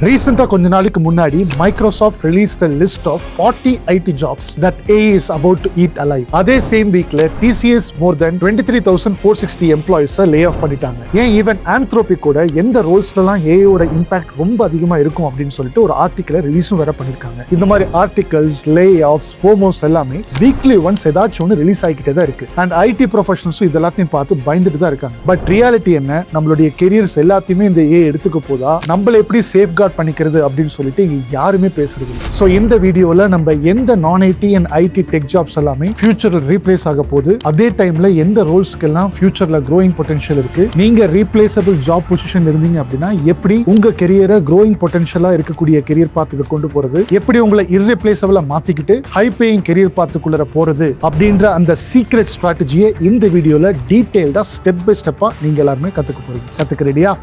ரீசெண்டா கொஞ்ச நாளைக்கு முன்னாடி Microsoft released a list of 40 IT jobs that AI is about to eat alive. அதே சேம் வீக்ல TCS more than 23,460 employees lay off பண்ணிட்டாங்க. ஏன் ஈவன் ஆந்த்ரோபிக் கூட எந்த ரோல்ஸ்லாம் ஏஐயோட இம்பாக்ட் ரொம்ப அதிகமா இருக்கும் அப்படின்னு சொல்லிட்டு ஒரு ஆர்டிக்கலை ரிலீஸும் வேற பண்ணிருக்காங்க. இந்த மாதிரி ஆர்டிகல்ஸ், லே ஆஃப்ஸ், ஃபோமோஸ் எல்லாமே வீக்லி ஒன்ஸ் ஏதாச்சும் ஒன்று ரிலீஸ் ஆகிக்கிட்டே தான் இருக்கு. அண்ட் ஐடி ப்ரொஃபஷனல்ஸும் இது எல்லாத்தையும் பார்த்து பயந்துட்டு தான் இருக்காங்க. பட் ரியாலிட்டி என்ன, நம்மளுடைய கெரியர்ஸ் எல்லாத்தையுமே இந்த ஏஐ எடுத்துக்க போதா, நம்மள எப்படி சேஃப் பண்ணிக்கிறது அப்படின்னு சொல்லிட்டு இங்க யாருமே பேசுறது இல்லை. சோ இந்த வீடியோல நம்ம எந்த நான் IT and IT tech jobs எல்லாமே ஃபியூச்சர்ல ரீப்ளேஸ் ஆக போகுது, அதே டைம்ல எந்த ரோல்ஸ்க்கெல்லாம் ஃபியூச்சர்ல க்ரோயிங் பொட்டன்ஷியல் இருக்கு, நீங்க ரீப்ளேசபிள் ஜாப் பொசிஷன் இருந்தீங்க அப்படின்னா எப்படி உங்க கெரியரை க்ரோயிங் பொட்டன்ஷியலா இருக்கக்கூடிய கெரியர் பாத்துக்கு கொண்டு போறது, எப்படி உங்களை இர்ரிப்ளேசபிளா மாத்திக்கிட்டு ஹை பேயிங் கெரியர் பாத்துக்குள்ள போறது அப்படின்ற அந்த சீக்ரெட் ஸ்ட்ராட்டஜியை இந்த வீடியோல டீடைல்டா ஸ்டெப் பை ஸ்டெப்பா நீங்க எல்லாருமே கத்துக்க போறீங்க. கத்துக்க ரெடியா?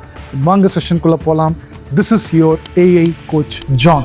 வாங்க செஷனுக்குள்ள போலாம். This is your AI coach John.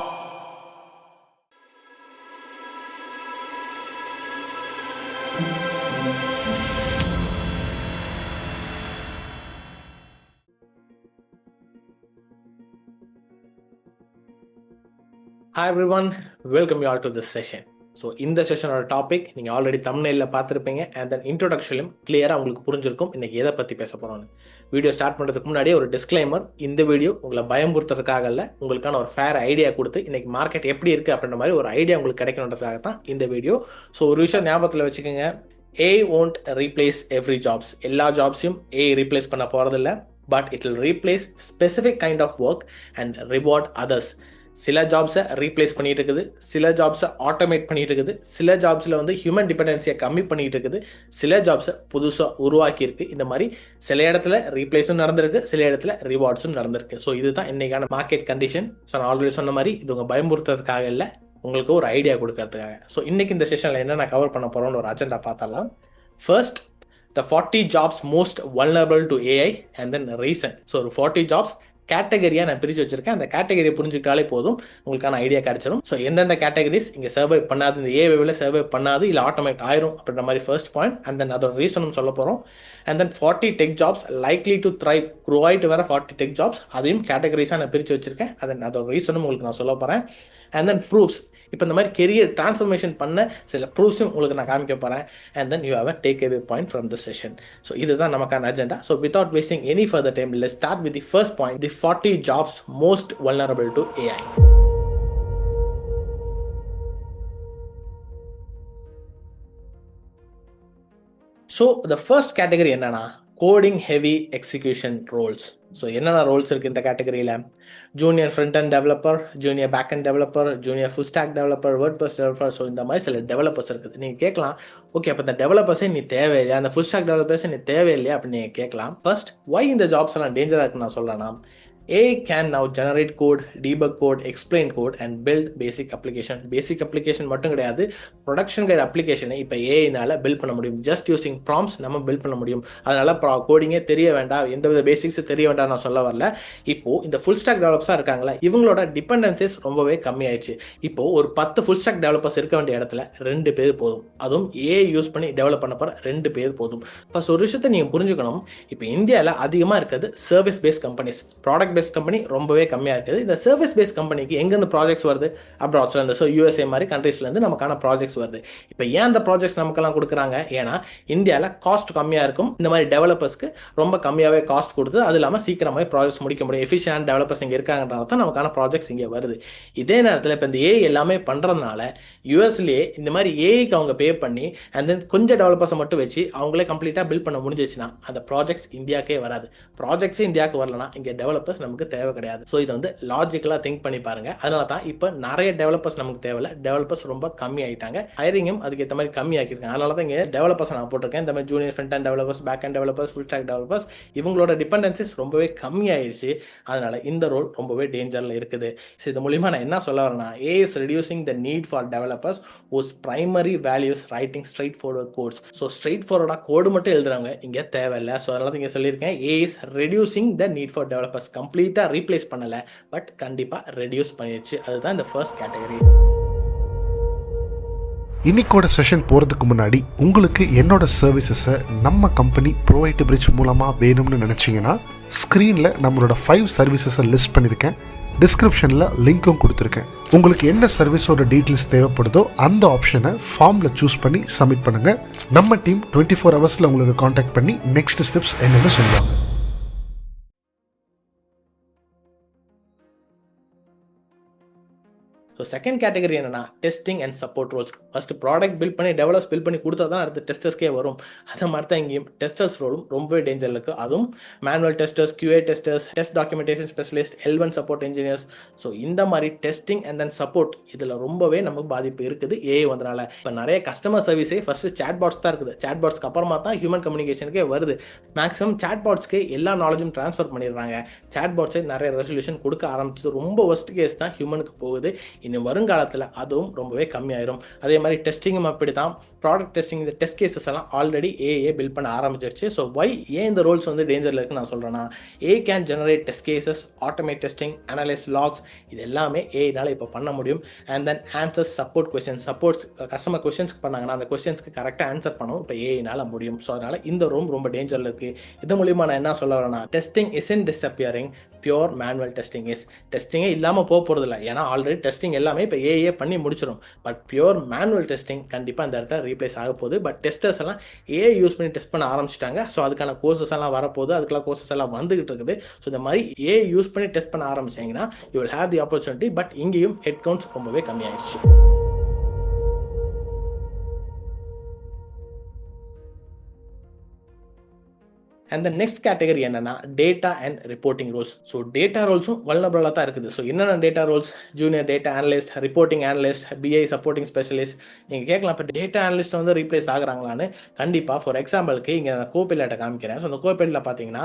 Hi everyone, welcome you all to this session. So இந்த செஷனோட டாபிக் நீங்கள் ஆல்ரெடி தம்ப்நெயில்ல பார்த்துருப்பீங்க. அண்ட் தென் இன்ட்ரோடக்ஷன்லையும் கிளியராக உங்களுக்கு புரிஞ்சிருக்கும் இன்றைக்கி எதை பற்றி பேச போகிறோன்னு. வீடியோ ஸ்டார்ட் பண்ணுறதுக்கு முன்னாடியே ஒரு டிஸ்க்ளைமர், இந்த வீடியோ உங்களை பயம் கொடுத்ததுக்காக இல்லை, உங்களுக்கான ஒரு ஃபேர் ஐடியா கொடுத்து இன்றைக்கி மார்க்கெட் எப்படி இருக்குது அப்படின்ற மாதிரி ஒரு ஐடியா உங்களுக்கு கிடைக்கணுன்றதுக்காக தான் இந்த வீடியோ. ஸோ ஒரு விஷயம் ஞாபகத்தில் வச்சுக்கோங்க, AI won't replace every jobs. எல்லா ஜாப்ஸையும் AI ரீப்ளேஸ் பண்ண போகிறதில்ல, but it will replace specific kind of work and reward others. சில ஜாப்ஸை ரீப்ளேஸ் பண்ணிட்டு இருக்குது, சில ஜாப்ஸை ஆட்டோமேட் பண்ணிட்டு இருக்குது, சில ஜாப்ஸில் வந்து ஹியூமன் டிபெண்டன்சியை கம்மி பண்ணிட்டு இருக்குது, சில ஜாப்ஸை புதுசாக உருவாக்கியிருக்கு. இந்த மாதிரி சில இடத்துல ரீப்ளேஸும் நடந்திருக்கு, சில இடத்துல ரிவார்ட்ஸும் நடந்திருக்கு. ஸோ இதுதான் இன்னைக்கான மார்க்கெட் கண்டிஷன். ஸோ நான் ஆல்ரெடி சொன்ன மாதிரி இது உங்கள் பயமுறுத்துறதுக்காக இல்லை, உங்களுக்கு ஒரு ஐடியா கொடுக்கறதுக்காக. ஸோ இன்னைக்கு இந்த செஷனில் என்ன நான் கவர் பண்ண போகிறோன்னு ஒரு அஜெண்டா பார்த்தலாம். First, the 40 jobs most vulnerable to AI and then reason. So ஒரு 40 jobs கேட்டகரியாக நான் பிரித்து வச்சிருக்கேன். அந்த கேட்டகரியை புரிஞ்சுக்கிட்டாலே போதும், உங்களுக்கான ஐடியா கிடைச்சிடும். ஸோ எந்தெந்த கேட்டகரிஸ் இங்கே சர்வை பண்ணாது, இந்த ஏவேவில் சர்வை பண்ணாது, இல்லை ஆட்டோமேட் ஆயிரும் அப்படின்ற மாதிரி ஃபர்ஸ்ட் பாயிண்ட். அண்ட் தென் அதோட ரீசனும் சொல்ல போகிறோம். And then 40 tech jobs likely to thrive, grow ஆகிட்டு வர 40 டெக் ஜாப்ஸ், அதையும் கேட்டகரிஸாக நான் பிரித்து வச்சிருக்கேன். அதன் அதோட ரீசனும் உங்களுக்கு நான் சொல்ல போகிறேன். அண்ட் தென் ப்ரூஃப்ஸ், இப்போ இந்த மாதிரி கெரியர் டிரான்ஸ்ஃபர்மேஷன் பண்ண சில ப்ரூஃப்ஸும் உங்களுக்கு நான் காமிக்க போகிறேன். And then you have a take away point from the session. So இதுதான் நமக்கான agenda. So without wasting any further time, let's start with the first point, the 40 jobs most vulnerable to AI. So the first category என்னன்னா coding heavy execution roles. So என்னென்ன roles இருக்குது இந்த கேட்டகரியில்? Junior front end developer, junior back end developer, junior full stack developer, WordPress developer. So இந்த மாதிரி சில developers இருக்குது. நீங்கள் கேட்கலாம், ஓகே அப்போ இந்த டெவலப்பர்ஸே நீ தேவையில்லையா, அந்த ஃபுல் ஸ்டாக் டெவலப்பர்ஸே நீ தேவையில்லையா அப்படின்னு நீங்கள் கேட்கலாம். ஃபர்ஸ்ட், ஒய் இந்த ஜாப்ஸ் எல்லாம் டேஞ்சராக இருக்குன்னு நான் சொல்கிறேன்னா, AI can now generate code, debug code, explain code and build basic application. Basic application மட்டும் கிடையாது, ப்ரொடக்ஷன் கைட் அப்ளிகேஷனை இப்போ ஏஐனால பில்ட் பண்ண முடியும். ஜஸ்ட் யூசிங் ப்ராம்ப்ட்ஸ் நம்ம பில்ட் பண்ண முடியும். அதனால கோடிங்கே தெரிய வேண்டாம், எந்தவித பேசிக்ஸும் தெரிய வேண்டாம் நான் சொல்ல வரல. இப்போ இந்த ஃபுல் ஸ்டாக் டெவலப்பர்ஸாக இருக்காங்களா, இவங்களோட டிபெண்டன்சிஸ் ரொம்பவே கம்மியாயிடுச்சு. இப்போ ஒரு 10 ஃபுல் ஸ்டாக் டெவலப்பர்ஸ் இருக்க வேண்டிய இடத்துல 2 பேர் போதும். அதுவும் ஏஐ யூஸ் பண்ணி டெவலப் பண்ண போகிற 2 பேர் போதும். ஃபர்ஸ்ட் ஒரு விஷயத்தை நீங்கள் புரிஞ்சுக்கணும், இப்போ இந்தியாவில் அதிகமாக இருக்கிறது service paste companies, product based company ரொம்பவே கம்மியாக இருக்குது. இந்த சர்வீஸ் பேஸ்ட் கம்பெனிக்கு எங்கேருந்து ப்ராஜெக்ட்ஸ் வருது? அப்ராட்ஸ்லேருந்து. ஸோ USA மாதிரி கண்ட்ரீஸ்லேருந்து நமக்கான ப்ராஜெக்ட்ஸ் வருது. இப்போ ஏன் அந்த ப்ராஜெக்ட்ஸ் நமக்கெல்லாம் கொடுக்குறாங்க? ஏன்னா இந்தியாவில் காஸ்ட் கம்மியாக இருக்கும், இந்த மாதிரி டெவலப்பர்ஸ்க்கு ரொம்ப கம்மியாகவே காஸ்ட் கொடுத்து, அது இல்லாமல் சீக்கிரமாகவே ப்ராஜெக்ட்ஸ் முடிக்க முடியும். எஃபிஷியன்ட் டெவலப்பர்ஸ் இங்கே இருக்காங்கன்றத தான் நமக்கான ப்ராஜெக்ட்ஸ் இங்கே வருது. இதே நேரத்தில் இப்போ இந்த ஏஐ எல்லாமே பண்ணுறதுனால யூஎஸ்லேயே இந்த மாதிரி ஏஐக்கு அவங்க பே பண்ணி அண்ட் தென் கொஞ்சம் டெவலப்பர்ஸை மட்டும் வச்சு அவங்களே கம்ப்ளீட்டாக பில்ட் பண்ண முடிஞ்சிச்சுன்னா அந்த ப்ராஜெக்ட்ஸ் இந்தியாவுக்கே வராது. ப்ராஜெக்ட்ஸே இந்தியாவுக்கு வரலன்னா இங்கே டெவலப்பர்ஸ் நமக்கு தேவை கிடையாது. ஸோ இதை வந்து லாஜிக்கலாக திங்க் பண்ணி பாருங்க. அதனால தான் இப்போ நிறைய டெவலப்பர்ஸ் நமக்கு தேவையில்ல, டெவலப்பர்ஸ் ரொம்ப கம்மி ஆகிட்டாங்க, ஹைரிங்கும் அதுக்கு ஏற்ற மாதிரி கம்மி ஆக்கியிருக்காங்க. அதனால தான் இங்கே டெவலப்பர்ஸ் நான் போட்டிருக்கேன். இந்த மாதிரி junior front end developers, back end developers, full stack developers, இவங்களோட டிபெண்டன்சிஸ் ரொம்பவே கம்மி ஆயிடுச்சு. அதனால இந்த ரோல் ரொம்பவே டேஞ்சரில் இருக்குது. ஸோ இது மூலியமாக நான் என்ன சொல்ல வரேன்னா, AI is reducing the need for developers whose primary value is writing straightforward codes. So ஸ்ட்ரெயிட் ஃபார்வர்டாக கோடு மட்டும் எழுதுறவங்க இங்கே தேவையில்லை. ஸோ அதனால தான் இங்கே சொல்லியிருக்கேன், AI is reducing the need for developers. கம்ப்ளீட்டாக ரீப்ளேஸ் பண்ணல, பட் கண்டிப்பாக ரெடியூஸ் பண்ணிடுச்சு. அதுதான் இந்த ஃபர்ஸ்ட் கேட்டகரி. இன்னைக்கோட செஷன் போகிறதுக்கு முன்னாடி உங்களுக்கு என்னோட சர்வீசஸை நம்ம கம்பெனி ProIT Bridge மூலமாக வேணும்னு நினச்சிங்கன்னா ஸ்க்ரீனில் நம்மளோட 5 சர்வீசஸை லிஸ்ட் பண்ணியிருக்கேன். டிஸ்கிரிப்ஷனில் லிங்க்கும் கொடுத்துருக்கேன். உங்களுக்கு என்ன சர்வீஸோட டீட்டெயில்ஸ் தேவைப்படுதோ அந்த ஆப்ஷனை ஃபார்மில் சூஸ் பண்ணி சப்மிட் பண்ணுங்கள். நம்ம டீம் 24 ஹவர்ஸில் உங்களுக்கு காண்டாக்ட் பண்ணி நெக்ஸ்ட் ஸ்டெப்ஸ் என்னென்னு சொல்லுவாங்க. ஸோ செகண்ட் கேட்டகரி என்னன்னா testing and support roles. First product build பண்ணி டெவலப்ஸ் பில்ட் பண்ணி கொடுத்தா தான் அடுத்து டெஸ்டர்ஸ்க்கே வரும். அந்த மாதிரி தான் இங்கேயும் டெஸ்டர்ஸ் ரோலும் ரொம்பவே டேஞ்சர் இருக்குது. அதுவும் manual testers, QA testers, test documentation specialist, L1 support engineers. So இந்த மாதிரி டெஸ்டிங் அண்ட் தென் சப்போர்ட் இதில் ரொம்பவே நமக்கு பாதிப்பு இருக்குது ஏஐ வந்தனால. இப்போ நிறைய கஸ்டமர் சர்வீஸே ஃபர்ஸ்ட் சேட் பாட்ஸ் தான் இருக்குது. சேட் பாட்ஸ்க்கு அப்புறமா தான் ஹியூமன் கம்யூனிகேஷனுக்கே வருது. மேக்ஸிமம் சேட் பாட்ஸ்க்கு எல்லா நாலேஜும் ட்ரான்ஸ்ஃபர் பண்ணிடுறாங்க. சேட் பாட்ஸே நிறைய ரெசல்யூஷன் கொடுக்க ஆரம்பிச்சது. ரொம்ப ஒஸ்ட் கேஸ் தான் ஹியூமனுக்கு போகுது. இன்னும் வருங்காலத்தில் அதுவும் ரொம்பவே கம்மியாயிரும். அதே மாதிரி டெஸ்டிங்கும் அப்படி தான். ப்ராடக்ட் டெஸ்டிங் இந்த டெஸ்ட் கேசஸ் எல்லாம் ஆல்ரெடி ஏஐ பில்ட் பண்ண ஆரம்பிச்சிருச்சு. ஸோ ஏன் இந்த ரோல்ஸ் வந்து டேஞ்சரில் இருக்குன்னு நான் சொல்கிறேன்னா, AI can generate test cases, automate testing, analyse logs, இது எல்லாமே ஏஐனால இப்போ பண்ண முடியும். And then answers support question, supports customer கொஸ்டின்ஸ்க்கு பண்ணாங்கன்னா அந்த கொஸ்டின்ஸ்க்கு கரெக்டாக ஆன்சர் பண்ணவும் இப்போ ஏஐனால முடியும். ஸோ அதனால் இந்த ரோம் ரொம்ப டேஞ்சரில் இருக்குது. இது மூலிமா நான் என்ன சொல்ல வரேன்னா, testing isn't disappearing, pure manual testing is. டெஸ்டிங்கே இல்லாமல் போகிறதில்ல, ஏன்னா ஆல்ரெடி டெஸ்டிங் எல்லாமே இப்போ ஏஏ பண்ணி முடிச்சிடும். பட் பியூர் மேனுவல் டெஸ்டிங் கண்டிப்பாக இந்த இடத்துல ரீப்ளேஸ் ஆக போகுது. பட் டெஸ்டர்ஸ் எல்லாம் ஏஐ யூஸ் பண்ணி டெஸ்ட் பண்ண ஆரம்பிச்சிட்டாங்க. ஸோ அதுக்கான கோர்சஸ் எல்லாம் வரப்போகுது, அதுக்கெல்லாம் கோர்சஸ் எல்லாம் வந்துகிட்டு இருக்குது. ஸோ இந்த மாதிரி ஏஐ யூஸ் பண்ணி டெஸ்ட் பண்ண ஆரம்பிச்சிங்கன்னா you will have the opportunity. But இங்கேயும் ஹெட் கவுண்ட்ஸ் ரொம்பவே கம்மியாயிடுச்சு. அண்ட் த நெக்ஸ்ட் கேட்டகரி என்னன்னா data and reporting roles. So data ரோல்ஸும் வல்னரபிளாக தான் இருக்குது. ஸோ என்னென்ன data roles? Junior data analyst, reporting analyst, BI supporting specialist. நீங்கள் கேட்கலாம், இப்போ டேட்டா அனலிஸ்ட் வந்து ரீப்ளேஸ் ஆகுறாங்களான்னு. கண்டிப்பாக. ஃபார் எக்ஸாம்பிளுக்கு இங்கே நான் கோபைலட்டை காமிக்கிறேன். ஸோ அந்த கோபைலில் பார்த்தீங்கன்னா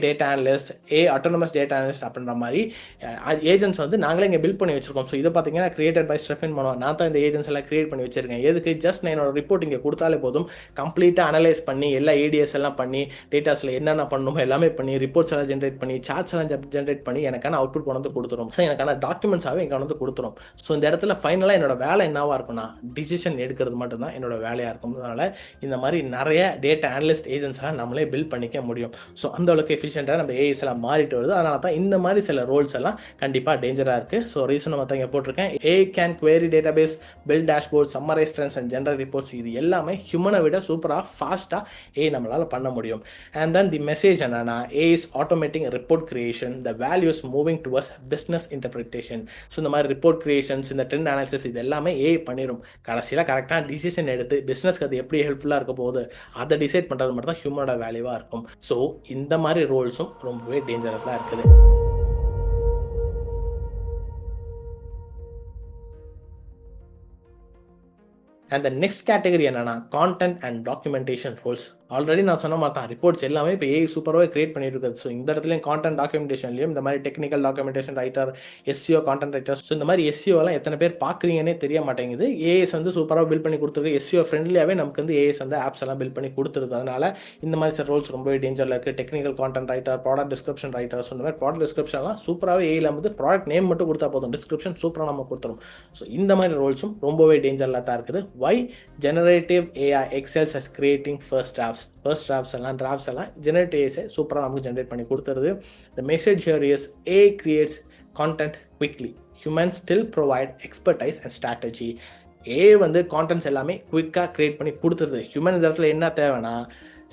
data analyst, autonomous data analyst அப்படின்ற மாதிரி ஏஜென்ட்ஸ் வந்து நாங்களே இங்கே பில்ட் பண்ணி வச்சிருக்கோம். ஸோ இதை பார்த்தீங்கன்னா கிரியேட்டட் பை ஸ்டெஃபின் பண்ணுவோம். நான் தான் இந்த ஏஜென்ட்ஸ் எல்லாம் கிரியேட் பண்ணி வச்சிருக்கேன். எதுக்கு? ஜஸ்ட் நான் என்னோட ரிப்போர்ட் இங்கே கொடுத்தாலே போதும், கம்ப்ளீட்டாக அனலைஸ் பண்ணி எல்லா ADS எல்லாம் பண்ணி டேட்டா என்னென்ன பண்ணணுமோ எல்லாமே பண்ணி ரிப்போர்ட்ஸ் எல்லாம் ஜென்ரேட் பண்ணி சார்ட்ஸ் எல்லாம் ஜென்ரேட் பண்ணி எனக்கான அவுட்புட் கொண்டு வந்து கொடுத்துரும். ஸோ எனக்கான டாக்குமெண்ட்ஸாகவே இங்கே வந்து கொடுத்துரும். ஸோ இந்த இடத்துல ஃபைனலாக என்னோட வேலை என்னவா இருக்கும்னா, டிசிஷன் எடுக்கிறது மட்டும்தான் என்னோட வேலையாக இருக்கும். அதனால இந்த மாதிரி நிறைய டேட்டா அனலிஸ்ட் ஏஜென்ட்ஸ் எல்லாம் நம்மளே பில்ட் பண்ணிக்க முடியும். ஸோ அந்த அளவுக்கு எஃபிஷியண்டாக நம்ம ஏஐஸ் எல்லாம் மாறிட்டு வருது. அதனால தான் இந்த மாதிரி சில ரோல்ஸ் எல்லாம் கண்டிப்பாக டேஞ்சராக இருக்குது. ஸோ ரீசன் மற்ற இங்கே போட்டிருக்கேன். AI can query database, build dashboard, summarize trends and general reports. இது எல்லாமே ஹியூமனை விட சூப்பராக ஃபாஸ்ட்டாக ஏஐ நம்மளால் பண்ண முடியும். அண்ட் தென் தி மெசேஜ் என்னன்னா, AI is automating report creation, the value is moving towards business interpretation. So இந்த மாதிரி ரிப்போர்ட் கிரியேஷன்ஸ், இந்த ட்ரெண்ட் அனாலிசிஸ், இது எல்லாமே AI பண்ணிடும். கடைசியில் கரெக்டான டிசிஷன் எடுத்து பிஸ்னஸ்க்கு அது எப்படி ஹெல்ப்ஃபுல்லாக இருக்க போகுது அதை டிசைட் பண்ணுறது மட்டும் தான் ஹியூமனோட வேல்யூவாக இருக்கும். ஸோ இந்த மாதிரி ரோல்ஸும் ரொம்பவே டேஞ்சரஸாக இருக்குது. அண்ட் த நெக்ஸ்ட் கேட்டகரி என்னன்னா content and documentation roles. Already நான் சொன்ன மாதிரி தான், ரிப்போர்ட்ஸ் எல்லாமே இப்போ ஏஐ சூப்பராகவே கிரியேட் பண்ணிட்டு இருக்குது. ஸோ இந்த இடத்துலையும் கான்டென்ட் டாக்குமெண்டேஷன்லையும் இந்த மாதிரி technical documentation writer, SEO content writer. So இந்த மாதிரி SEO எல்லாம் எத்தனை பேர் பார்க்குறீங்கன்னே தெரிய மாட்டேங்குது. ஏஎஸ் வந்து சூப்பராக பில்ட் பண்ணி கொடுத்துருக்கு. SEO ஃப்ரெண்ட்லியாகவே நமக்கு வந்து ஏஎஸ் வந்து ஆப்ஸ் எல்லாம் பில்ட் பண்ணி கொடுத்துருக்கு. அதனால இந்த மாதிரி சில ரோல்ஸ் ரொம்பவே டேஞ்சரில் இருக்குது. Technical content writer, product description writer. So இந்த மாதிரி ப்ராடக்ட் டிஸ்கிரிப்ஷன்லாம் சூப்பராகவே ஏஐல வந்து ப்ராடக்ட் நேம் மட்டும் கொடுத்தா போதும், டிஸ்கிரிப்ஷன் சூப்பராக நம்ம கொடுத்துரும். ஸோ இந்த மாதிரி ரோல்ஸும் ரொம்பவே டேஞ்சரில் தான் இருக்குது. Why generative AI excels as creating first drafts எல்லாம் ஜெனரேட்டிவ் ஏஐஸை சூப்பராக நமக்கு ஜென்ரேட் பண்ணி கொடுத்துருது. The message here is AI creates content quickly, humans still provide expertise and strategy. AI வந்து கான்டென்ட்ஸ் எல்லாமே குவிக்காக கிரியேட் பண்ணி கொடுத்துருது. ஹியூமன் இந்த இடத்துல என்ன தேவைன்னா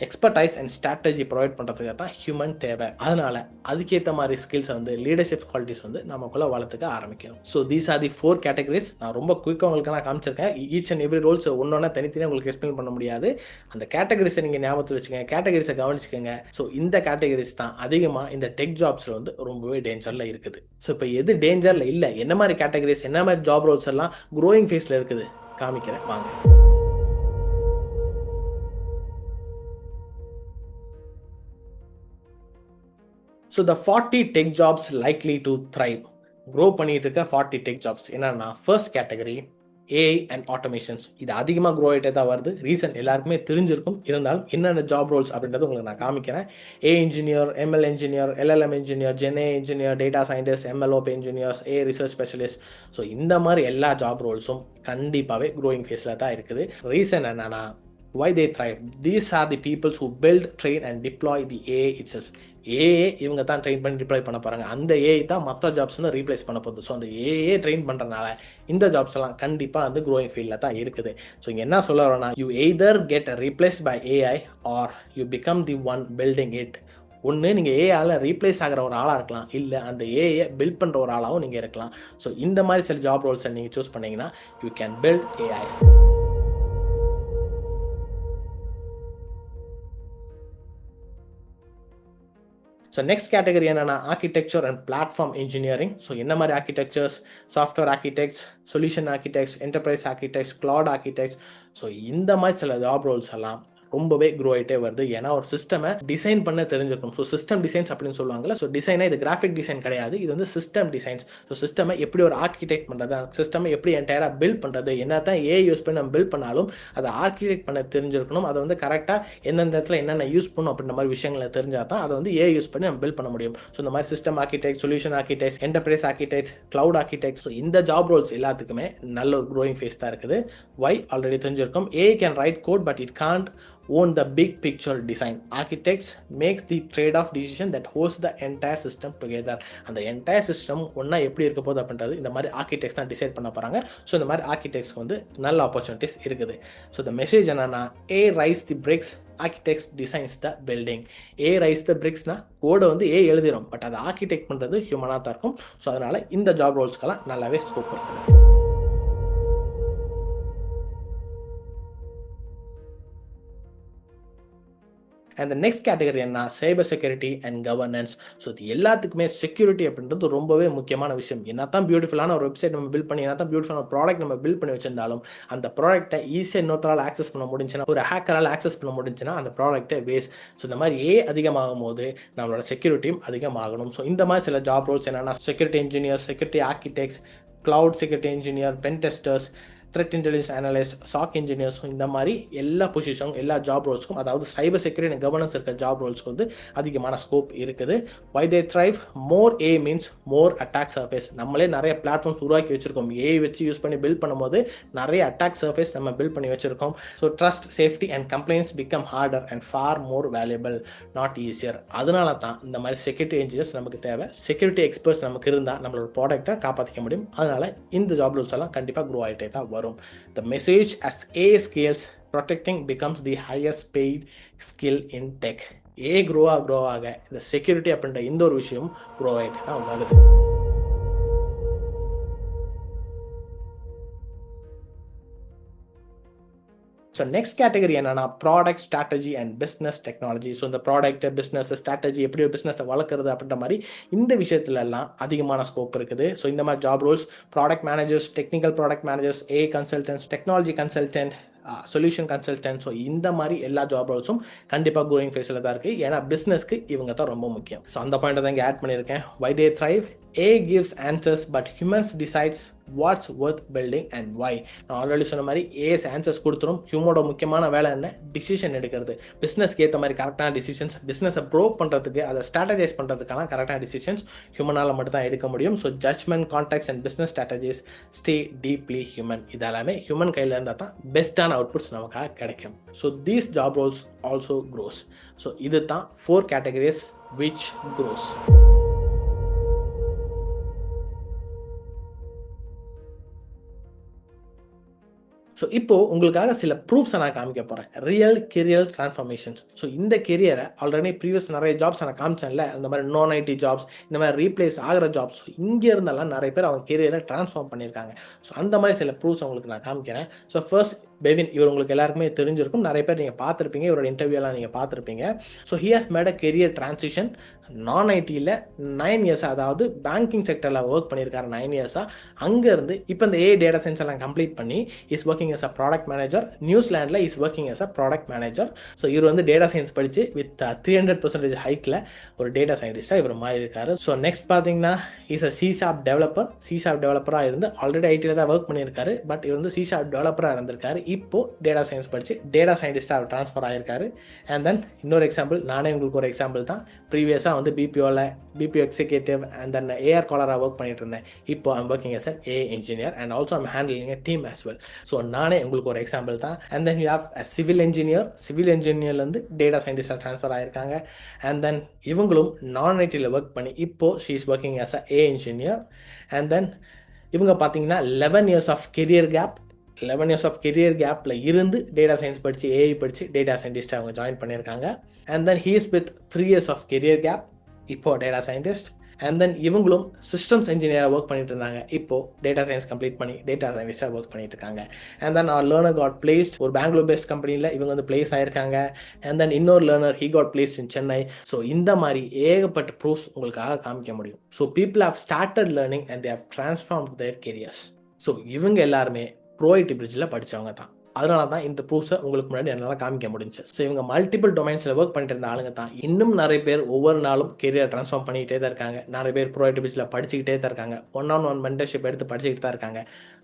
எக்ஸ்பர்டைஸ் அண்ட் ஸ்ட்ராட்டஜி ப்ரொவைட் பண்ணுறதுக்கு தான் ஹியூமன் தேவை. அதனால் அதுக்கேற்ற மாதிரி ஸ்கில்ஸை வந்து லீடர்ஷிப் குவாலிட்டிஸ் வந்து நமக்குள்ளே வளர்த்துக்க ஆரம்பிக்கணும். So these are the 4 categories. நான் ரொம்ப குயிக்காக உங்களுக்கு நான் காமிச்சிருக்கேன். ஈச் அண்ட் எவ்ரி ரோல்ஸ் ஒன்றொன்னா தனித்தனியாக உங்களுக்கு எக்ஸ்பிளைன் பண்ண முடியாது. அந்த கேட்டகரிஸை நீங்கள் ஞாபகத்தில் வச்சுக்கோங்க, கேட்டகரிஸை கவனிச்சுக்கோங்க. ஸோ இந்த கேட்டகரிஸ் தான் அதிகமாக இந்த டெக் ஜாப்ஸில் வந்து ரொம்பவே டேஞ்சரில் இருக்குது. ஸோ இப்போ எது டேஞ்சரில் இல்லை, என்ன மாதிரி கேட்டகரிஸ், என்ன மாதிரி ஜாப் ரோல்ஸ் எல்லாம் க்ரோயிங் ஃபேஸில் இருக்குது காமிக்கிறேன் வாங்க. So the 40 tech jobs likely to thrive. Grow பண்ணிட்டு இருக்க 40 டெக் ஜாப்ஸ் என்னன்னா, first category AI and automations. இது அதிகமாக க்ரோ ஆகிட்டே தான் வருது. ரீசன் எல்லாருக்குமே தெரிஞ்சிருக்கும், இருந்தாலும் என்னென்ன ஜாப் ரோல்ஸ் அப்படின்றது உங்களுக்கு நான் காமிக்கிறேன். AI engineer, ML engineer, LLM engineer, GenAI engineer, data scientist, MLOP engineers, AI research specialist. So இந்த மாதிரி எல்லா ஜாப் ரோல்ஸும் கண்டிப்பாகவே க்ரோயிங் ஃபேஸில் தான் இருக்குது. ரீசன் என்னன்னா, why they thrive. These are the peoples who build, train and deploy the AI itself. ஏஏ இவங்க தான் ட்ரெயின் பண்ணி டிப்ளாய் பண்ண போகிறாங்க. அந்த ஏஐ தான் மற்ற ஜாப்ஸ் வந்து ரீப்ளேஸ் பண்ண போகுது. ஸோ அந்த ஏஏ ட்ரெயின் பண்ணுறதுனால இந்த ஜாப்ஸ் எல்லாம் கண்டிப்பாக வந்து க்ரோயிங் ஃபீல்டில் தான் இருக்குது. ஸோ இங்கே என்ன சொல்ல வரோன்னா, you either get replace by AI or you become the one building it. ஒன்று நீங்கள் ஏஐயால் ரீப்ளேஸ் ஆகிற ஒரு ஆளாக இருக்கலாம், இல்லை அந்த ஏஐயை பில்ட் பண்ணுற ஒரு ஆளாகவும் நீங்கள் இருக்கலாம். ஸோ இந்த மாதிரி சில ஜாப் ரோல்ஸை நீங்கள் சூஸ் பண்ணிங்கன்னா you can build AIs. So next category என்னென்னா architecture and platform engineering. So என்ன மாதிரி architectures? Software architects, solution architects, enterprise architects, cloud architects. So இந்த மாதிரி சில ஜாப் ரோல்ஸ் எல்லாம் ரொம்பவே க்ரோ ஆகிட்டே வருது. ஏன்னா ஒரு சிஸ்டமை டிசைன் பண்ண தெரிஞ்சிருக்கும். ஸோ சிஸ்டம் டிசைன்ஸ் அப்படின்னு சொல்லுவாங்கல்ல. ஸோ டிசைனா இது கிராஃபிக் டிசைன் கிடையாது, இது வந்து சிஸ்டம் டிசைன்ஸ். ஸோ சிஸ்டமை எப்படி ஒரு ஆர்கிடெக்ட் பண்ணுறது, சிஸ்டமை எப்படி என்டையராக பில்ட் பண்ணுறது, என்ன தான் ஏஐ யூஸ் பண்ணி நம்ம பில்ட் பண்ணாலும் அதை ஆர்கிடெக்ட் பண்ண தெரிஞ்சிருக்கணும். அதை வந்து கரெக்டாக எந்தெந்த இடத்துல என்னென்ன யூஸ் பண்ணணும் அப்படின்ற மாதிரி விஷயங்களை தெரிஞ்சால் தான் அதை வந்து ஏஐ யூஸ் பண்ணி நம்ம பில்ட் பண்ண முடியும். ஸோ இந்த மாதிரி system architect, solution architect, enterprise architect, cloud architect. So இந்த ஜாப் ரோல்ஸ் எல்லாத்துக்குமே நல்ல ஒரு க்ரோயிங் ஃபேஸ் தான் இருக்குது. வை ஆல்ரெடி தெரிஞ்சிருக்கும். AI can write code but it can't own the big picture design. Architects makes the trade-off decision that holds the entire system together. அந்த entire system ஒன்றா எப்படி இருக்க போகுது அப்படின்றது இந்த மாதிரி ஆர்கிடெக்ட்ஸ் தான் டிசைட் பண்ண போகிறாங்க. ஸோ இந்த மாதிரி ஆர்கிடெக்ட்ஸ்க்கு வந்து நல்ல ஆப்பர்ச்சுனிட்டிஸ் இருக்குது. ஸோ இந்த மெசேஜ் என்னன்னா, AI raise the bricks, architects designs the building. AI raise the பிரிக்ஸ்னா கோடை வந்து ஏ எழுதிடும், பட் அதை ஆர்கிடெக்ட் பண்ணுறது ஹியூமனாக தான் இருக்கும். ஸோ அதனால் இந்த ஜாப் ரோல்ஸ்க்கெல்லாம் நல்லாவே ஸ்கோப் இருக்குது. அண்ட் நெக்ஸ்ட் கேட்டகரி என்ன? Cyber security and governance. So இது எல்லாத்துக்குமே செக்யூரிட்டி அப்படின்றது ரொம்பவே முக்கியமான விஷயம். என்ன தான் பியூட்டிஃபுல்லான ஒரு வெப்சைட் நம்ம பில்ட் பண்ணி, என்ன தான் பியூட்டிஃபுல்லான ப்ராடக்ட் நம்ம பில்ட் பண்ணி வச்சிருந்தாலும் அந்த ப்ராடக்ட்டை ஈஸியாக இன்னொருத்தரால் ஆக்சஸ் பண்ண முடிஞ்சுன்னா, ஒரு ஹேக்கரால் ஆக்சஸ் பண்ண முடிஞ்சுன்னா அந்த ப்ராடக்ட்டை வேஸ்ட். ஸோ இந்த மாதிரி அதிகமாகும் போது நம்மளோட செக்யூரிட்டியும் அதிகமாகணும். ஸோ இந்த மாதிரி சில ஜாப் ரோல்ஸ் என்னென்னா, security engineer, security architects, cloud security engineer, pen testers, threat intelligence analyst, SOC engineers. இந்த மாதிரி எல்லா பொசிஷனும் எல்லா ஜாப் ரோல்ஸ்க்கும், அதாவது சைபர் செக்யூரிட்டி அண்ட் கவர்னன்ஸ் இருக்க ஜாப் ரோல்ஸ்க்கு வந்து அதிகமான ஸ்கோப் இருக்குது. Why they thrive? More a means more attack surface. நம்மளே நிறைய பிளாட்ஃபார்ம்ஸ் உருவாக்கி வச்சிருக்கோம். ஏஐ வச்சு யூஸ் பண்ணி பில்ட் பண்ணும்போது நிறைய அட்டாக் சர்ஃபேஸ் நம்ம பில்ட் பண்ணி வச்சிருக்கோம். So trust, safety and complaints become harder and for more valuable, not easier. அதனால தான் இந்த மாதிரி செக்யூரிட்டி இன்ஜினியர்ஸ் நமக்கு தேவை. செக்யூரிட்டி எக்ஸ்பர்ட்ஸ் நமக்கு இருந்தால் நம்மளோட ப்ராடக்ட்டை காப்பாற்றிக்க முடியும். அதனால இந்த ஜாப் ரோல்ஸ் எல்லாம் கண்டிப்பாக க்ரோ ஆகிட்டே தான் வரும். The message, as AI scales, protecting becomes the highest paid skill in tech. AI grow ஆக இந்த செக்யூரிட்டி அப்படின்ற இந்த ஒரு விஷயம் க்ரோ ஆகிட்டு தான் வருது. ஸோ நெக்ஸ்ட் கேட்டகரி என்னன்னா, product strategy and business technology. So இந்த ப்ராடக்ட், பிஸ்னஸ் ஸ்ட்ராட்டஜி, எப்படி ஒரு பிஸ்னஸை வளர்க்குறது அப்படின்ற மாதிரி இந்த விஷயத்துலலாம் அதிகமான ஸ்கோப் இருக்குது. ஸோ இந்த மாதிரி job Rolle's, product managers, technical product managers, AI consultants, technology consultant, solution consultant. So இந்த மாதிரி எல்லா ஜாப் ரோல்ஸும் கண்டிப்பாக க்ரோயிங் ஃபேஸில் தான் இருக்குது. ஏன்னா பிஸ்னஸ்க்கு இவங்க தான் ரொம்ப முக்கியம். ஸோ அந்த பாயிண்ட் தான் இங்கே ஆட் பண்ணியிருக்கேன். வை they thrive? AI gives answers but humans decides what's worth building and why. நான் ஆல்ரெடி சொன்ன மாதிரி ஏஎஸ் ஆன்சர்ஸ் கொடுத்துரும். ஹியூமனோட முக்கியமான வேலை என்ன? டிசிஷன் எடுக்கிறது. பிஸ்னஸ்க்கு ஏற்ற மாதிரி கரெக்டான டிசிஷன்ஸ், பிஸ்னஸை ப்ரோ பண்ணுறதுக்கு, அதை ஸ்ட்ராட்டஜைஸ் பண்ணுறதுக்கான கரெக்டான டிசிஷன்ஸ் ஹியூமனால் மட்டும் தான் எடுக்க முடியும். So judgment, contacts and business strategies stay deeply human. இதெல்லாமே ஹியூமன் கையில் இருந்தால் தான் பெஸ்ட்டான அவுட்புட்ஸ் நமக்காக கிடைக்கும். So these job roles also grows. So இது தான் 4 கேட்டகரிஸ் விச் க்ரோஸ். ஸோ இப்போது உங்களுக்காக சில ப்ரூஃப்ஸை நான் காமிக்க போகிறேன். Real career ட்ரான்ஸ்ஃபார்மேஷன்ஸ். ஸோ இந்த கெரியரை ஆல்ரெடி ப்ரீவியஸ் நிறைய ஜாப்ஸ் நான் காமிச்சேன்ல, இந்த மாதிரி நான் ஐடி ஜாப்ஸ், இந்த மாதிரி ரீப்ளேஸ் ஆகிற ஜாப்ஸ், இங்கே இருந்தாலும் நிறைய பேர் அவங்க கெரியரை ட்ரான்ஸ்ஃபார்ம் பண்ணியிருக்காங்க. ஸோ அந்த மாதிரி சில ப்ரூஃப்ஸ் உங்களுக்கு நான் காமிக்கிறேன். So first, Bevin. இவர் உங்களுக்கு எல்லாருக்குமே தெரிஞ்சிருக்கும், நிறைய பேர் நீங்கள் பார்த்துருப்பீங்க, இவரோட இன்டர்வியூலாம் நீங்கள் பார்த்துருப்பீங்க. So he has made a career transition. நான் ஐடியில் 9 இயர்ஸ், அதாவது பேங்கிங் செக்டரில் ஒர்க் பண்ணியிருக்காரு 9 இயர்ஸாக. அங்கேருந்து இப்போ இந்த ஏஐ டேட்டா சயின்ஸ் எல்லாம் கம்ப்ளீட் பண்ணி is working as a product manager. நியூசிலாண்டில் is working as a product manager. So இவர் வந்து டேட்டா சயின்ஸ் படித்து வித் 300% ஹைக்கில் ஒரு டேட்டா சயின்டிஸ்டாக இவர் மாறி இருக்காரு. ஸோ நெக்ஸ்ட் பார்த்தீங்கன்னா, is a C# developer. C# டெவலப்பராக இருந்து ஆல்ரெடி ஐடியில் தான் ஒர்க் பண்ணியிருக்காரு. பட் இவர் வந்து C# டெவலப்பராக இருந்திருக்காரு. இப்போது டேட்டா சயின்ஸ் படித்து டேட்டா சயின்டிஸ்டாக ட்ரான்ஸ்ஃபர் ஆகியிருக்காரு. அண்ட் தென் இன்னொரு எக்ஸாம்பிள், நானே உங்களுக்கு ஒரு எக்ஸாம்பிள் தான். ப்ரீவியஸாக வந்து BPO executive and then AR காலராக work பண்ணிட்டு இருந்தேன். இப்போ I'm working S an AI engineer and also I'm handling a team as well. So நானே உங்களுக்கு ஒரு எக்ஸாம்பிள் தான். And then you have a civil இன்ஜினியர்லேருந்து data சயின்டிஸ்டாக transfer ஆகிருக்காங்க. And then இவங்களும் நான் ஐடியில் ஒர்க் பண்ணி இப்போது she is working as a AI engineer. And then இவங்க பார்த்தீங்கன்னா 11 years ஆஃப் கெரியர் கேப்பில் இருந்து டேட்டா சயின்ஸ் படித்து ஏஐ படித்து டேட்டா சயின்டிஸ்ட் அவங்க ஜாயின் பண்ணியிருக்காங்க. And then he is with 3 years of career gap, இப்போது டேட்டா சயின்டிஸ்ட். அண்ட் தென் இவங்களும் சிஸ்டம்ஸ் இன்ஜினியராக ஒர்க் பண்ணிட்டு இருந்தாங்க, இப்போது டேட்டா சயின்ஸ் கம்ப்ளீட் பண்ணி டேட்டா சயின்டிஸ்டாக ஒர்க் பண்ணிட்டு இருக்காங்க. அண்ட் தென் அவர் லேர்னர் காட் பிளேஸ்ட் ஒரு பெங்களூர் பேஸ்ட் கம்பெனியில் இவங்க வந்து பிளேஸ் ஆயிருக்காங்க. அண்ட் தென் இன்னொரு learner he got placed in Chennai. So இந்த மாதிரி ஏகப்பட்ட ப்ரூஃப்ஸ் உங்களுக்காக காமிக்க முடியும். So people have started learning and they have transformed their careers. So இவங்க எல்லாருமே ப்ரோஐடி பிரிட்ஜில் படித்தவங்க தான். அதனால தான் இந்த ப்ரூஃப்ஸை உங்களுக்கு முன்னாடி என்னால் காமிக்க முடிஞ்சு. ஸோ இவங்க மல்டிபிள் டொமைன்ஸில் ஒர்க் பண்ணிட்டு இருந்த ஆளுங்க தான். இன்னும் நிறைய பேர் ஒவ்வொரு நாளும் கெரியர் ட்ரான்ஸ்ஃபார்ம் பண்ணிக்கிட்டே தான் இருக்காங்க. நிறைய பேர் ப்ரோஐடி பிரிட்ஜில் படிச்சுக்கிட்டே தான் இருக்காங்க. 1-on-1 மென்டர்ஷிப் எடுத்து படிச்சுக்கிட்டு தான் இருக்காங்க.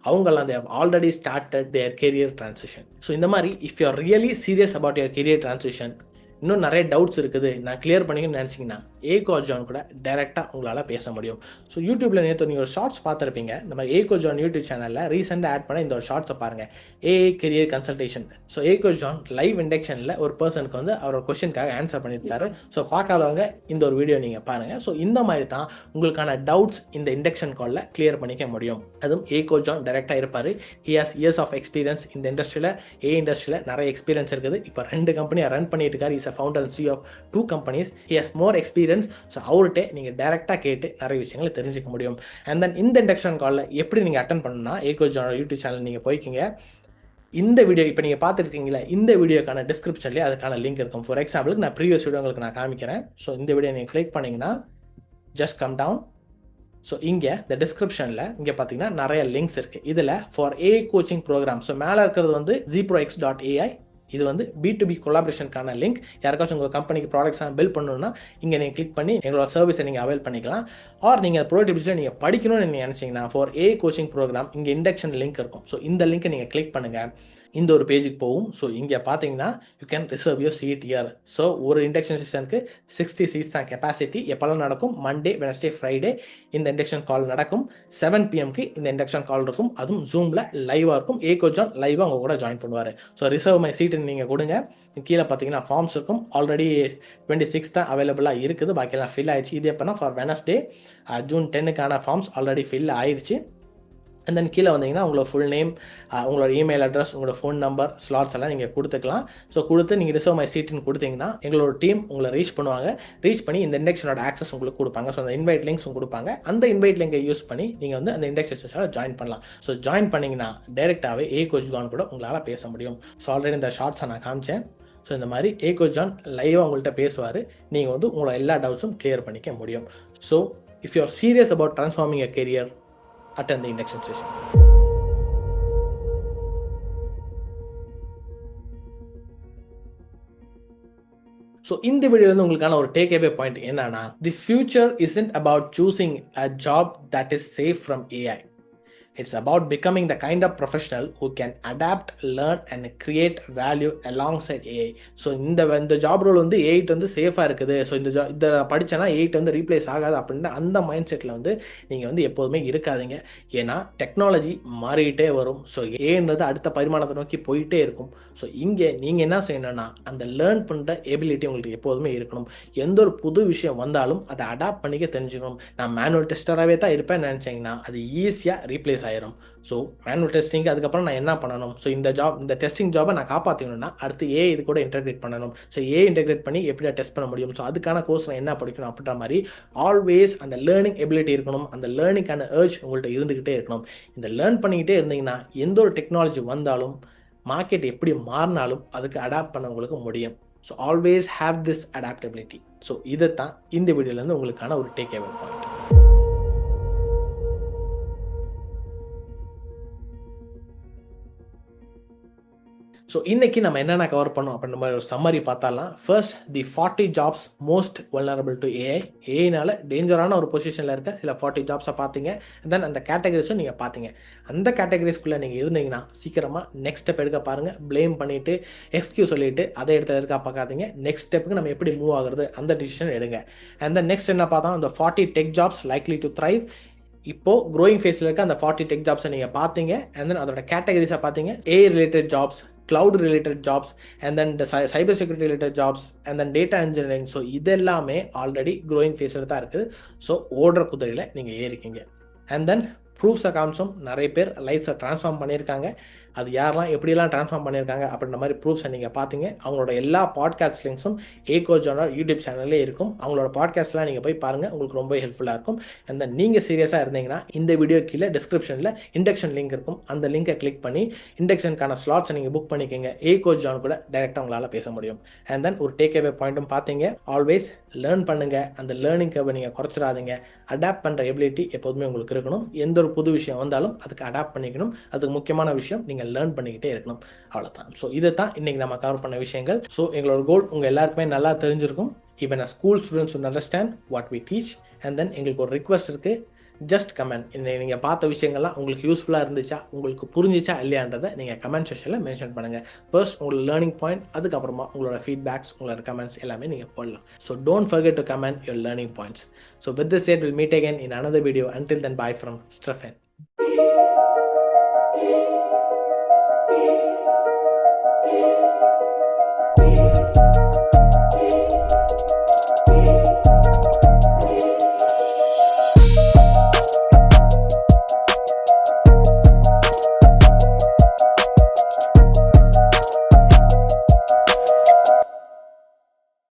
அவங்கெல்லாம் they've already started their career transition. So இந்த மாதிரி if you are really serious about your career transition, இன்னும் நிறைய டவுட்ஸ் இருக்குது, நான் கிளியர் பண்ணிக்கணும்னு நினச்சிங்கன்னா ஏகோ ஜான் கூட டைரெக்டாக உங்களால் பேச முடியும். ஸோ யூடியூப்பில் நேற்று நீங்கள் ஒரு ஷார்ட்ஸ் பார்த்துருப்பீங்க. இந்த மாதிரி ஏகோ ஜான் யூடியூப் சேனலில் ரீசெண்டாக ஆட் பண்ண இந்த ஒரு ஷார்ட்ஸை பாருங்கள், ஏஐ கெரியர் கன்சல்டேஷன். ஸோ ஏகோ ஜான் லைவ் இண்டக்ஷனில் ஒரு பர்சனுக்கு வந்து அவரோட கொஸ்டினுக்காக ஆன்சர் பண்ணியிருக்காரு. ஸோ பார்க்காதவங்க இந்த ஒரு வீடியோ நீங்கள் பாருங்கள். ஸோ இந்த மாதிரி தான் உங்களுக்கான டவுட்ஸ் இந்த இண்டக்ஷன் காலில் கிளியர் பண்ணிக்க முடியும். அதுவும் ஏகோ ஜான் டைரெக்டாக இருப்பார். He has years of experience இந்த இண்டஸ்ட்ரியில், இண்டஸ்ட்ரியில் நிறைய எக்ஸ்பீரியன்ஸ் இருக்குது. இப்போ 2 கம்பெனியை ரன் பண்ணிட்டு இருக்காரு. Is a founder and CEO of 2 companies. He has more experience. So அவர்கிட்ட நீங்கள் டைரெக்டாக கேட்டு நிறைய விஷயங்களை தெரிஞ்சுக்க முடியும். அண்ட் தென் இந்த இண்டக்ஷன் காலில் எப்படி நீங்கள் அட்டன் பண்ணணும்னா ஏகோ ஜான் யூடியூப் சேனல் நீங்கள் போய்க்கிங்க. இந்த வீடியோ இப்போ நீங்கள் பார்த்துருக்கீங்களா, இந்த வீடியோக்கான டிஸ்கிரிப்ஷன்லேயே அதுக்கான லிங்க் இருக்கும். ஃபார் எக்ஸாம்பிளுக்கு நான் ப்ரீவியஸ் வீடியோ உங்களுக்கு நான் காமிக்கிறேன். ஸோ இந்த வீடியோ நீங்கள் கிளிக் பண்ணிங்கன்னா ஜஸ்ட் கம் டவுன். ஸோ இங்கே இந்த டிஸ்கிரிப்ஷனில் இங்கே பார்த்தீங்கன்னா நிறைய லிங்க்ஸ் இருக்குது. இதில் for AI coaching program, so மேலே இருக்கிறது வந்து zeprox.ai. இது வந்து B2B கொலாபரேஷனுக்கான லிங்க். யாருக்காச்சும் உங்கள் கம்பெனிக்கு ப்ராடக்ட்ஸ் பில்ட் பண்ணணும்னா இங்கே நீங்கள் கிளிக் பண்ணி எங்களோட சர்வீஸை நீங்கள் அவைல் பண்ணிக்கலாம். ஆர் நீங்கள் ப்ரோடக்ட் நீங்கள் படிக்கணும்னு நீங்கள் நினச்சிங்கன்னா ஃபார் ஏஐ கோச்சிங் ப்ரோக்ராம் இங்கே இண்டக்ஷன் லிங்க் இருக்கும். ஸோ இந்த லிங்க்கை நீங்கள் கிளிக் பண்ணுங்கள், இந்த ஒரு பேஜுக்கு போகும். ஸோ இங்கே பார்த்தீங்கன்னா you can reserve your seat here. So ஒரு இண்டக்ஷன் செஷனுக்கு 60 seats தான் கெப்பாசிட்டி. எப்போல்லாம் நடக்கும்? மண்டே, வெனஸ்டே, ஃப்ரைடே இந்த இண்டக்ஷன் கால் நடக்கும். 7 PM இந்த இண்டக்ஷன் கால் இருக்கும். அதுவும் ஜூமில் லைவாக இருக்கும். ஏகோ ஜான் லைவாக அவங்க கூட ஜாயின் பண்ணுவார். ஸோ ரிசர்வ் மை சீட்டுன்னு நீங்கள் கொடுங்க. கீழே பார்த்தீங்கன்னா ஃபார்ம்ஸ் இருக்கும். ஆல்ரெடி 26 தான் அவைலபிளாக இருக்குது, பாக்கியெல்லாம் ஃபில் ஆயிடுச்சு. இது எப்போனா ஃபார் வெனஸ்டே June 10க்கான ஃபார்ம்ஸ் ஆல்ரெடி ஃபில் ஆயிடுச்சு. அண்ட் தென் கீழே வந்தீங்கன்னா உங்களோட ஃபுல் நேம், உங்களோட இமெயில் அட்ரஸ், உங்களோட ஃபோன் நம்பர், ஸ்லாட்ஸ் எல்லாம் நீங்கள் கொடுத்துக்கலாம். ஸோ கொடுத்து நீங்கள் ரிசர்வ் மை சீட்டுன்னு கொடுத்தீங்கன்னா எங்களோட டீம் உங்களை ரீச் பண்ணுவாங்க. ரீச் பண்ணி இந்த இண்டக்ஷனோட ஆக்சஸ் உங்களுக்கு கொடுப்பாங்க. ஸோ அந்த இன்வைட் லிங்க்ஸும் கொடுப்பாங்க. அந்த இன்வைட் லிங்கை யூஸ் பண்ணி நீங்கள் வந்து அந்த இண்டக்ஷன் செஷனில் ஜாயின் பண்ணலாம். ஸோ ஜாயின் பண்ணிங்கன்னா டைரெக்டாகவே ஏகோ ஜான் கூட உங்களால் பேச முடியும். ஸோ ஆல்ரெடி இந்த ஷார்ட்ஸை நான் காமிச்சேன். ஸோ இந்த மாதிரி ஏகோ ஜான் லைவாக உங்கள்கிட்ட பேசுவார். நீங்கள் வந்து உங்களோட எல்லா டவுட்ஸும் கிளியர் பண்ணிக்க முடியும். So if you are serious about transforming a career, attend the induction session. So இந்த வீடியோ வந்து உங்களுக்கான ஒரு டேக் அவே பாயிண்ட் என்னன்னா, the future isn't about choosing a job that is safe from AI. It's about becoming the kind of professional who can adapt, learn and create value alongside AI. So இந்த job role வந்து 8 வந்து சேஃபாக இருக்குது. So இதை படித்தேன்னா 8 வந்து replace ஆகாது அப்படின்ற அந்த மைண்ட் செட்டில் வந்து நீங்கள் வந்து எப்போதுமே இருக்காதீங்க. ஏன்னா டெக்னாலஜி மாறிக்கிட்டே வரும். ஸோ ஏன்றது அடுத்த பரிமாணத்தை நோக்கி போயிட்டே இருக்கும். ஸோ இங்கே நீங்கள் என்ன செய்யணும்னா அந்த லேர்ன் பண்ணுற எபிலிட்டி உங்களுக்கு எப்போதுமே இருக்கணும். எந்த ஒரு புது விஷயம் வந்தாலும் அதை அடாப்ட் பண்ணிக்க தெரிஞ்சுக்கணும். நான் மேனுவல் டெஸ்டராகவே தான் இருப்பேன்னு நினச்சிங்கன்னா அது ஈஸியாக ரீப்ளேஸ் ஆயிரும். ஸோ மேனுவல் டெஸ்டிங்க்கு அதுக்கப்புறம் நான் என்ன பண்ணணும்? ஸோ இந்த டெஸ்டிங் ஜாபை நான் காப்பாற்றணும்னா அடுத்து இது கூட இன்டெகிரேட் பண்ணணும். ஸோ இன்டெகிரேட் பண்ணி எப்படி டெஸ்ட் பண்ண முடியும்? ஸோ அதுக்கான கோர்ஸ் நான் என்ன படிக்கணும் அப்படின்ற மாதிரி ஆல்வேஸ் அந்த லேர்னிங் எபிலிட்டி இருக்கணும். அந்த லேர்னிங்கான ஏர்ஜ் உங்கள்கிட்ட இருந்துக்கிட்டே இருக்கணும். இந்த லேர்ன் பண்ணிக்கிட்டே இருந்தீங்கன்னா எந்த ஒரு டெக்னாலஜி வந்தாலும், மார்க்கெட் எப்படி மாறினாலும் அதுக்கு அடாப்ட் பண்ண உங்களுக்கு முடியும். So always have this adaptability. So இதை தான் இந்த வீடியோலேருந்து உங்களுக்கான ஒரு டேக் அவே பாயிண்ட். ஸோ இன்னைக்கு நம்ம என்னென்ன கவர் பண்ணோம் அப்படின்ற மாதிரி ஒரு சம்மரி பார்த்தாலாம். First, the 40 jobs most vulnerable to AI. ஏஐனால டேஞ்சரான ஒரு பொசிஷனில் இருக்க சில 40 ஜாப்ஸை பார்த்தீங்க. தென் அந்த கேட்டகரிஸும் நீங்கள் பார்த்தீங்க. அந்த கேட்டகரிஸ்குள்ளே நீங்கள் இருந்தீங்கன்னா சீக்கிரமாக நெக்ஸ்ட் ஸ்டெப் எடுக்க பாருங்கள். ப்ளேம் பண்ணிவிட்டு எக்ஸ்கியூஸ் சொல்லிவிட்டு அதே இடத்துல இருக்க பார்க்காதீங்க. நெக்ஸ்ட் ஸ்டெப்புக்கு நம்ம எப்படி மூவ் ஆகுறது அந்த டிசிஷன் எடுங்க. அண்ட் தென் நெக்ஸ்ட் என்ன பார்த்தோம், அந்த 40 tech jobs likely to thrive. இப்போ க்ரோயிங் ஃபேஸில் இருக்க அந்த 40 டெக் ஜாப்ஸை நீங்கள் பார்த்தீங்க. அண்ட் தென் அதோட கேட்டகரிஸை பார்த்தீங்க. AI related jobs, cloud related jobs, and then the cyber security related jobs, and then data engineering. So இதெல்லாமே ஆல்ரெடி க்ரோயிங் ஃபேஸில் தான் இருக்குது. ஸோ ஓடுற குதிரையில் நீங்கள் ஏறிக்கிங்க. அண்ட் தென் ப்ரூஃப்ஸை காமிச்சும் நிறைய பேர் லைஃப்ஸை ட்ரான்ஸ்ஃபார்ம் பண்ணியிருக்காங்க. அது யாரெல்லாம் எப்படிலாம் ட்ரான்ஸ்ஃபார்ம் பண்ணியிருக்காங்க அப்படின்ற மாதிரி ப்ரூஃப்ஸை நீங்கள் பார்த்தீங்க. அவங்களோட எல்லா பாட்காஸ்ட் லிங்க்ஸும் ஏகோஜானர் யூடியூப் சேனல்லே இருக்கும். அவங்களோட பாட்காஸ்ட்லாம் நீங்கள் போய் பாருங்கள், உங்களுக்கு ரொம்ப ஹெல்ப்ஃபுல்லாக இருக்கும். அண்ட் தென் நீங்கள் சீரியஸாக இருந்தீங்கன்னா இந்த வீடியோ கீழே டிஸ்கிரிப்ஷனில் இண்டக்ஷன் லிங்க் இருக்கும். அந்த லிங்கை கிளிக் பண்ணி இண்டக்ஷனுக்கான ஸ்லாட்ஸை நீங்கள் புக் பண்ணிக்கோங்க. ஏகோஜான் கூட டைரெக்டாக உங்களால் பேச முடியும். அண்ட் தென் ஒரு டேக் அவே பாயிண்ட்டும் பார்த்தீங்க. ஆல்வேஸ் லேர்ன் பண்ணுங்கள். அந்த லேர்னிங் கர்வை நீங்கள் குறைச்சிடாதீங்க. அடாப்ட் பண்ணுற எபிலிட்டி எப்போதுமே உங்களுக்கு இருக்கணும். எந்த ஒரு புது விஷயம் வந்தாலும் அதுக்கு அடாப்ட் பண்ணிக்கணும். அதுக்கு முக்கியமான விஷயம் நீங்கள் லேர்ன் பண்ணிக்கிட்டே இருக்கணும். அவ்வளோதான். ஸோ இதை தான் இன்றைக்கி நம்ம கவர் பண்ண விஷயங்கள். ஸோ எங்களோட கோல் உங்கள் எல்லாருக்குமே நல்லா தெரிஞ்சிருக்கும். Even school students would understand what we teach. And then எங்களுக்கு ஒரு ரிக்வஸ்ட் இருக்குது. Just comment. நீங்கள் பார்த்த விஷயங்கள்லாம் உங்களுக்கு யூஸ்ஃபுல்லாக இருந்துச்சா, உங்களுக்கு புரிஞ்சிச்சா இல்லையான்றதை நீங்கள் கமெண்ட் செக்ஷனில் மென்ஷன் பண்ணுங்கள். ஃபர்ஸ்ட் உங்களோட லேர்னிங் பாயிண்ட், அதுக்கப்புறமா உங்களோட ஃபீட்பேக்ஸ், உங்களோட கமெண்ட்ஸ் எல்லாமே நீங்கள் போடலாம். So don't forget to comment your learning points. So with this said, we'll meet again in another video. Until then, bye from Stefan.